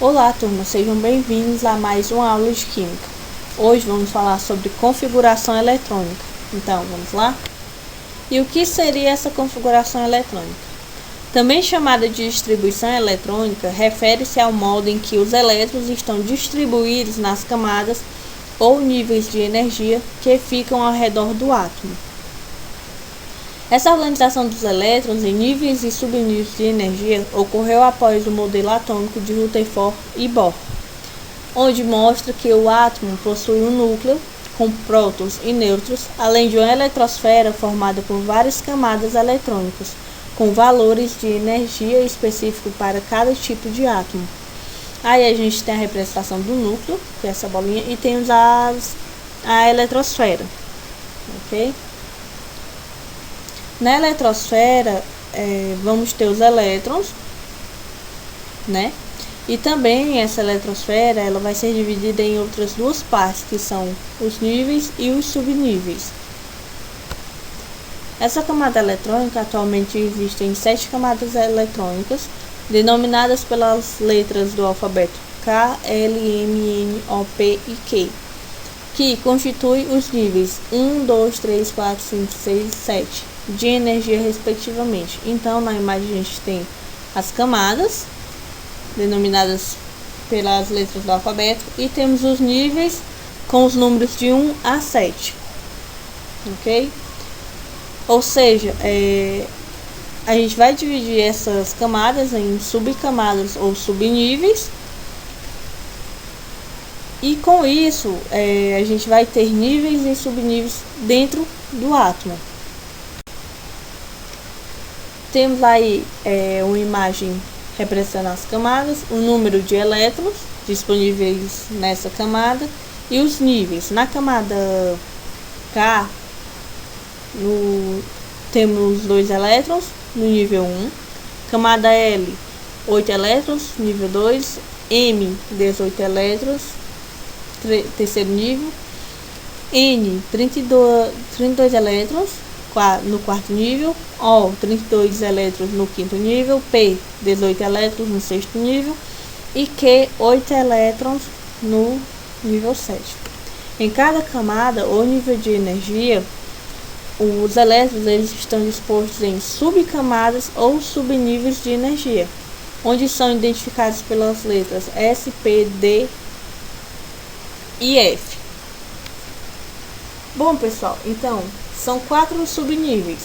Olá, turma, sejam bem-vindos a mais uma aula de Química. Hoje vamos falar sobre configuração eletrônica. Então, vamos lá? E o que seria essa configuração eletrônica? Também chamada de distribuição eletrônica, refere-se ao modo em que os elétrons estão distribuídos nas camadas ou níveis de energia que ficam ao redor do átomo. Essa organização dos elétrons em níveis e subníveis de energia ocorreu após o modelo atômico de Rutherford e Bohr, onde mostra que o átomo possui um núcleo com prótons e nêutrons, além de uma eletrosfera formada por várias camadas eletrônicas, com valores de energia específicos para cada tipo de átomo. Aí a gente tem a representação do núcleo, que é essa bolinha, e temos a eletrosfera, ok? Na eletrosfera, vamos ter os elétrons, né? E também essa eletrosfera ela vai ser dividida em outras duas partes, que são os níveis e os subníveis. Essa camada eletrônica, atualmente existem 7 camadas eletrônicas, denominadas pelas letras do alfabeto K, L, M, N, O, P e Q, que constituem os níveis 1, 2, 3, 4, 5, 6 e 7 de energia respectivamente. Então, na imagem a gente tem as camadas, denominadas pelas letras do alfabeto, e temos os níveis com os números de 1 a 7, ok? Ou seja, a gente vai dividir essas camadas em subcamadas ou subníveis, e com isso a gente vai ter níveis e subníveis dentro do átomo. Temos aí uma imagem representando as camadas, o número de elétrons disponíveis nessa camada e os níveis. Na camada K, temos 2 elétrons no nível 1, camada L, 8 elétrons, nível 2, M, 18 elétrons, terceiro nível, N, 32 elétrons, no quarto nível, O, 32 elétrons no quinto nível, P, 18 elétrons no sexto nível e Q, 8 elétrons no nível 7. Em cada camada ou nível de energia, os elétrons eles estão dispostos em subcamadas ou subníveis de energia, onde são identificados pelas letras S, P, D e F. Bom, pessoal, então são 4 subníveis,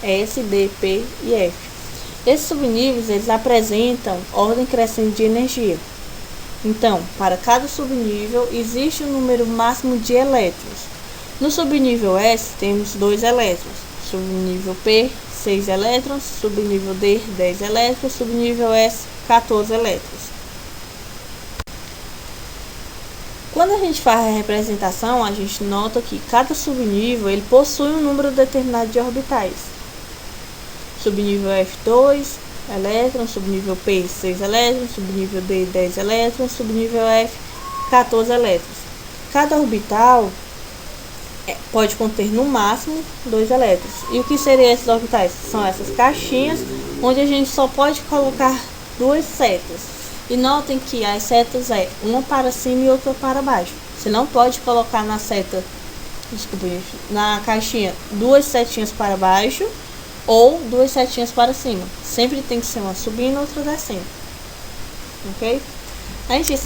S, D, P e F. Esses subníveis eles apresentam ordem crescente de energia. Então, para cada subnível existe um número máximo de elétrons. No subnível S temos 2 elétrons, subnível P, 6 elétrons, subnível D, 10 elétrons, subnível S, 14 elétrons. Quando a gente faz a representação, a gente nota que cada subnível ele possui um número determinado de orbitais. Subnível F, 2 elétrons, subnível P, 6 elétrons, subnível D, 10 elétrons, subnível F, 14 elétrons. Cada orbital pode conter no máximo 2 elétrons. E o que seriam esses orbitais? São essas caixinhas onde a gente só pode colocar 2 setas. E notem que as setas uma para cima e outra para baixo. Você não pode colocar na caixinha 2 setinhas para baixo ou 2 setinhas para cima. Sempre tem que ser uma subindo e outra descendo. Ok? A gente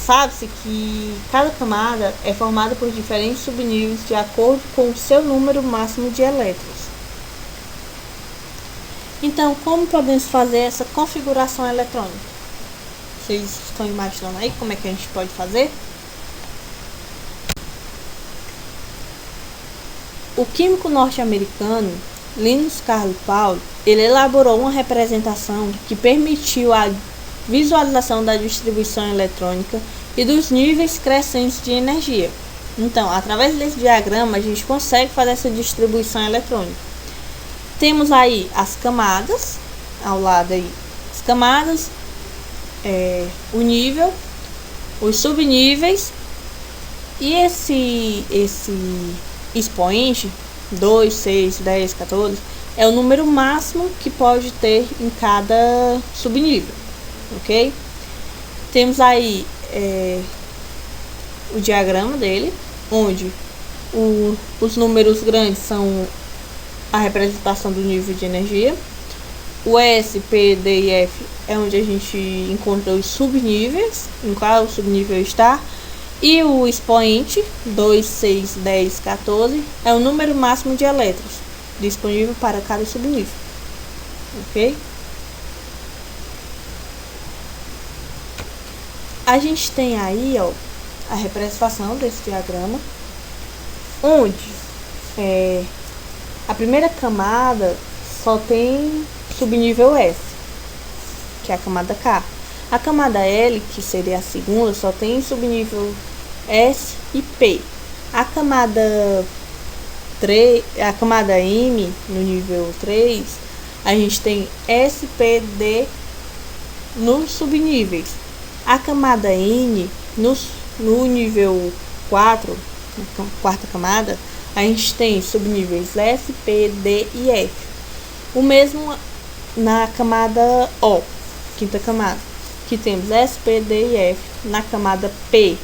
sabe-se que cada camada é formada por diferentes subníveis de acordo com o seu número máximo de elétrons. Então, como podemos fazer essa configuração eletrônica? Vocês estão imaginando aí como é que a gente pode fazer? O químico norte-americano Linus Carl Pauli, ele elaborou uma representação que permitiu a visualização da distribuição eletrônica e dos níveis crescentes de energia. Então, através desse diagrama, a gente consegue fazer essa distribuição eletrônica. Temos aí as camadas, ao lado aí, as camadas, o nível, os subníveis e esse expoente 2, 6, 10, 14 é o número máximo que pode ter em cada subnível, ok? Temos aí o diagrama dele, onde os números grandes são a representação do nível de energia. O S, P, D e F é onde a gente encontra os subníveis, em qual o subnível está. E o expoente 2, 6, 10, 14 é o número máximo de elétrons disponível para cada subnível. Ok? A gente tem aí, ó, a representação desse diagrama, onde a primeira camada só tem subnível S, que é a camada K. A camada L, que seria a segunda, só tem subnível S e P. A camada M, no nível 3, a gente tem S, P, D nos subníveis. A camada N, no nível 4, na quarta camada, a gente tem subníveis S, P, D e F. O mesmo na camada O, quinta camada, que temos S, P, D e F. Na camada P,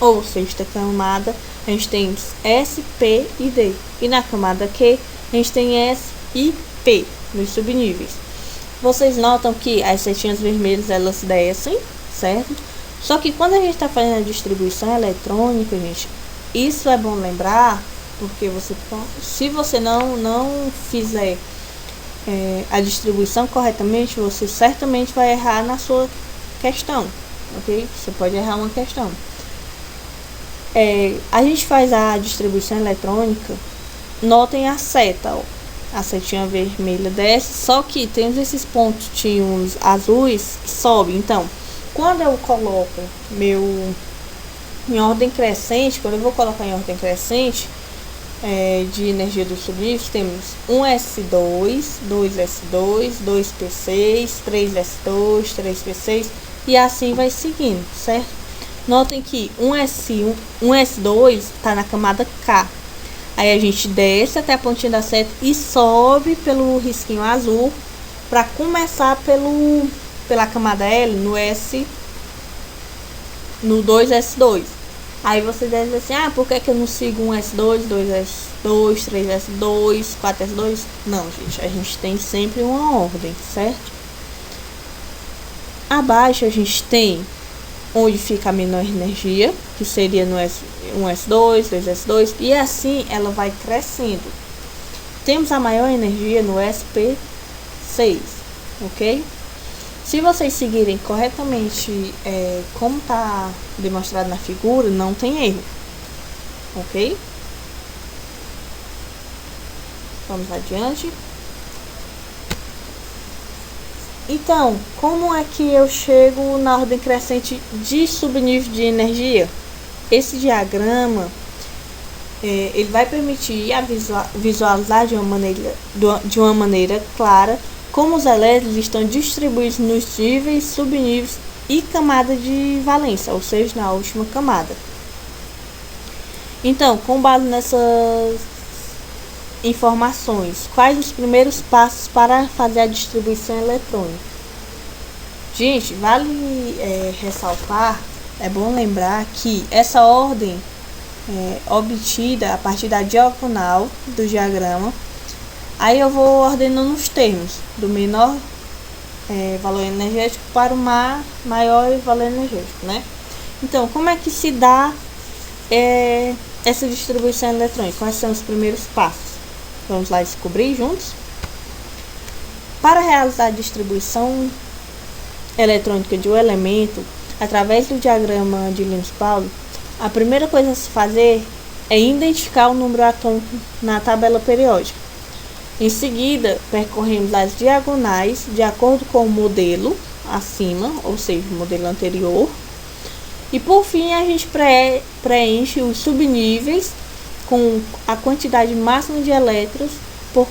ou sexta camada, a gente tem S, P e D. E na camada Q, a gente tem S e P nos subníveis. Vocês notam que as setinhas vermelhas, elas descem, certo? Só que quando a gente está fazendo a distribuição eletrônica, gente, isso é bom lembrar, porque se você não fizer a distribuição corretamente, você certamente vai errar na sua questão, ok? Você pode errar uma questão. A gente faz a distribuição eletrônica, notem a seta, ó. A setinha vermelha desce, só que temos esses pontinhos azuis que sobem. Então, quando eu coloco em ordem crescente, quando eu vou colocar em ordem crescente de energia dos subníveis, temos 1S2, 2S2, 2P6, 3S2, 3P6 e assim vai seguindo, certo? Notem que 1S2 está na camada K. Aí a gente desce até a pontinha da seta e sobe pelo risquinho azul para começar pela camada L no 2S2. Aí você deve dizer assim, por que eu não sigo 1S2, 2S2, 3S2, 4S2? Não, gente, a gente tem sempre uma ordem, certo? Abaixo a gente tem onde fica a menor energia, que seria no 1S2, 2S2, e assim ela vai crescendo. Temos a maior energia no SP6, ok? Se vocês seguirem corretamente como está demonstrado na figura, não tem erro, ok? Vamos adiante. Então, como é que eu chego na ordem crescente de subnível de energia? Esse diagrama ele vai permitir visualizar de uma maneira clara como os elétrons estão distribuídos nos níveis, subníveis e camada de valência, ou seja, na última camada. Então, com base nessas informações, quais os primeiros passos para fazer a distribuição eletrônica? Gente, vale ressaltar, é bom lembrar que essa ordem obtida a partir da diagonal do diagrama, aí eu vou ordenando os termos, do menor valor energético para o maior valor energético, né? Então, como é que se dá essa distribuição eletrônica? Quais são os primeiros passos? Vamos lá descobrir juntos. Para realizar a distribuição eletrônica de um elemento através do diagrama de Linus-Pauling, a primeira coisa a se fazer é identificar o número atômico na tabela periódica. Em seguida, percorremos as diagonais de acordo com o modelo acima, ou seja, o modelo anterior. E por fim, a gente preenche os subníveis com a quantidade máxima de elétrons por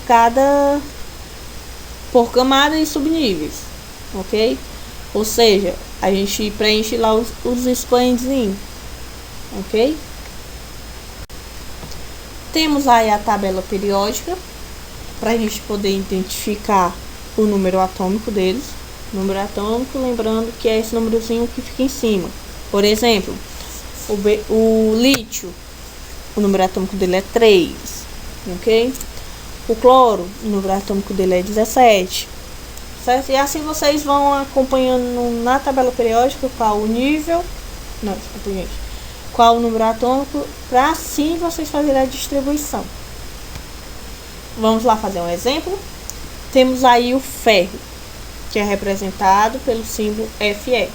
camada e subníveis, ok? Ou seja, a gente preenche lá os expoentes, ok? Temos aí a tabela periódica para a gente poder identificar o número atômico deles. Número atômico, lembrando que é esse númerozinho que fica em cima. Por exemplo, o lítio, o número atômico dele é 3, ok? O cloro, o número atômico dele é 17, certo? E assim vocês vão acompanhando na tabela periódica qual o nível, não, desculpa, gente, qual o número atômico, para assim vocês fazerem a distribuição. Vamos lá fazer um exemplo. Temos aí o ferro, que é representado pelo símbolo Fe.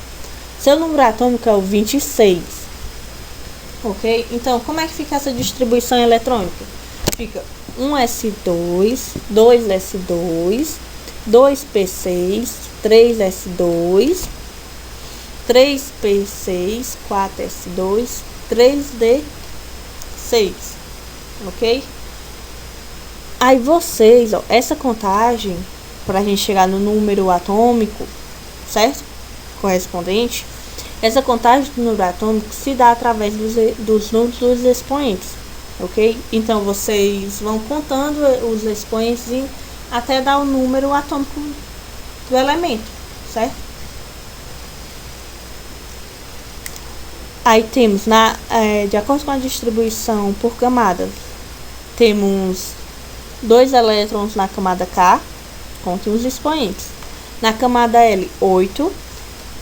Seu número atômico é o 26, ok? Então, como é que fica essa distribuição eletrônica? Fica 1s2, 2s2, 2p6, 3s2, 3p6, 4s2, 3d6, ok? Aí vocês, ó, essa contagem, para a gente chegar no número atômico, certo? Correspondente, essa contagem do número atômico se dá através dos números dos expoentes, ok? Então, vocês vão contando os expoentes até dar o número atômico do elemento, certo? Aí temos, de acordo com a distribuição por camadas, temos 2 elétrons na camada K, contem os expoentes. Na camada L, 8.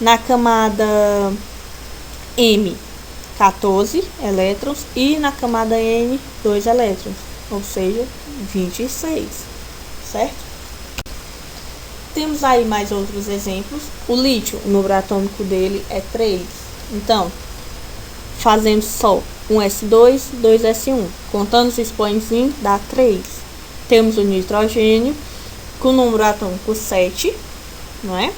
Na camada M, 14 elétrons. E na camada N, 2 elétrons, ou seja, 26, certo? Temos aí mais outros exemplos. O lítio, o número atômico dele é 3. Então, fazemos só 1s2, 2s1. Contando os expoentes, dá 3. Temos o nitrogênio, com o número atômico 7, não é?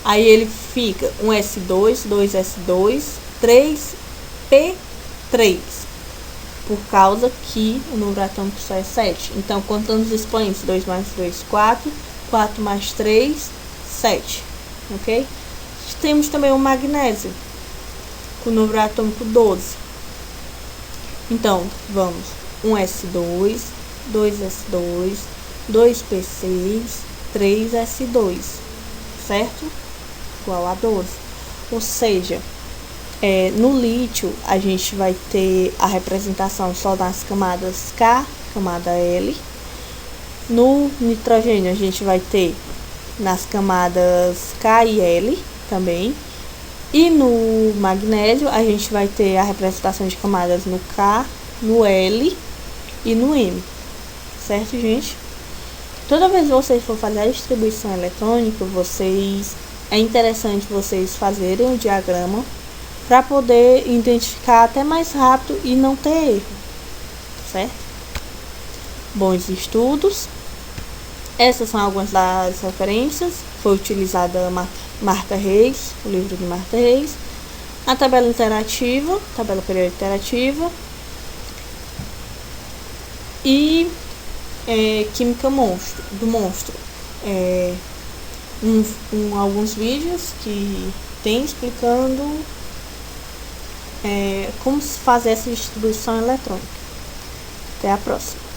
Aí ele fica 1s2, 2s2, 3p3, por causa que o número atômico só é 7. Então, contando os expoentes, 2 mais 2, 4, 4 mais 3, 7, ok? Temos também o magnésio, com o número atômico 12. Então, vamos, 1s2, 2s2, 2p6, 3s2, certo? Igual a 12. Ou seja, no lítio a gente vai ter a representação só nas camadas K, camada L. No nitrogênio a gente vai ter nas camadas K e L também. E no magnésio a gente vai ter a representação de camadas no K, no L e no M. Certo, gente? Toda vez que vocês for fazer a distribuição eletrônica, é interessante vocês fazerem o diagrama para poder identificar até mais rápido e não ter erro, certo? Bons estudos. Essas são algumas das referências. Foi utilizada Marta Reis, o livro de Marta Reis, a tabela interativa, tabela periódica interativa e Química do Monstro. Alguns vídeos que tem explicando como se fazer essa distribuição eletrônica. Até a próxima.